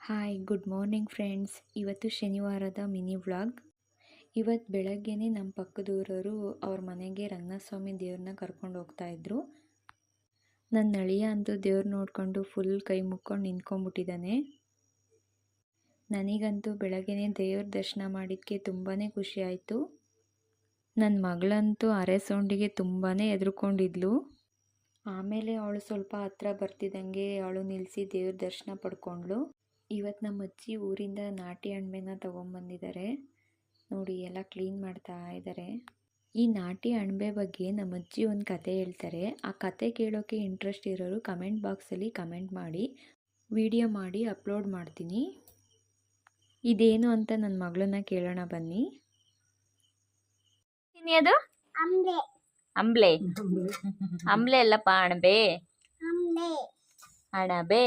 Hi good morning friends. ಇವತ್ತು ಶನಿವಾರದ mini vlog. ಇವತ್ತು ಬೆಳಗ್ಗೆನೇ ನಮ್ಮ ಪಕ್ಕದೂರವರು ಅವ್ರ ಮನೆಗೆ ರಂಗನಾಥಸ್ವಾಮಿ ದೇವ್ರನ್ನ ಕರ್ಕೊಂಡು ಹೋಗ್ತಾಯಿದ್ರು. ನನ್ನ ಅಳಿಯ ಅಂತೂ ದೇವ್ರು ನೋಡ್ಕೊಂಡು ಫುಲ್ ಕೈ ಮುಕ್ಕೊಂಡು ನಿಂತ್ಕೊಂಡ್ಬಿಟ್ಟಿದ್ದಾನೆ. ನನಗಂತೂ ಬೆಳಗ್ಗೆನೇ ದೇವ್ರ ದರ್ಶನ ಮಾಡಿದ್ದಕ್ಕೆ ತುಂಬಾ ಖುಷಿ ಆಯಿತು. ನನ್ನ ಮಗಳಂತೂ ಅರೆ ಸೌಂಡಿಗೆ ತುಂಬಾ ಹೆದರ್ಕೊಂಡಿದ್ಲು. ಆಮೇಲೆ ಅವಳು ಸ್ವಲ್ಪ ಹತ್ರ ಬರ್ತಿದ್ದಂಗೆ ಅವಳು ನಿಲ್ಲಿಸಿ ದೇವ್ರ ದರ್ಶನ ಪಡ್ಕೊಂಡ್ಳು. ಇವತ್ತು ನಮ್ಮ ಅಜ್ಜಿ ಊರಿಂದ ನಾಟಿ ಅಣಬೆನ ತೊಗೊಂಬಂದಿದ್ದಾರೆ. ನೋಡಿ ಎಲ್ಲ ಕ್ಲೀನ್ ಮಾಡ್ತಾ ಇದ್ದಾರೆ. ಈ ನಾಟಿ ಅಣಬೆ ಬಗ್ಗೆ ನಮ್ಮ ಅಜ್ಜಿ ಒಂದು ಕತೆ ಹೇಳ್ತಾರೆ. ಆ ಕತೆ ಕೇಳೋಕ್ಕೆ ಇಂಟ್ರೆಸ್ಟ್ ಇರೋರು ಕಮೆಂಟ್ ಬಾಕ್ಸಲ್ಲಿ ಕಮೆಂಟ್ ಮಾಡಿ, ವಿಡಿಯೋ ಮಾಡಿ ಅಪ್ಲೋಡ್ ಮಾಡ್ತೀನಿ. ಇದೇನು ಅಂತ ನನ್ನ ಮಗಳನ್ನ ಕೇಳೋಣ ಬನ್ನಿ. ಅದು ಅಂಬ್ಲೆ ಅಂಬ್ಲೆ ಅಲ್ಲಪ್ಪ, ಅಣಬೆ. ಅಣಬೆ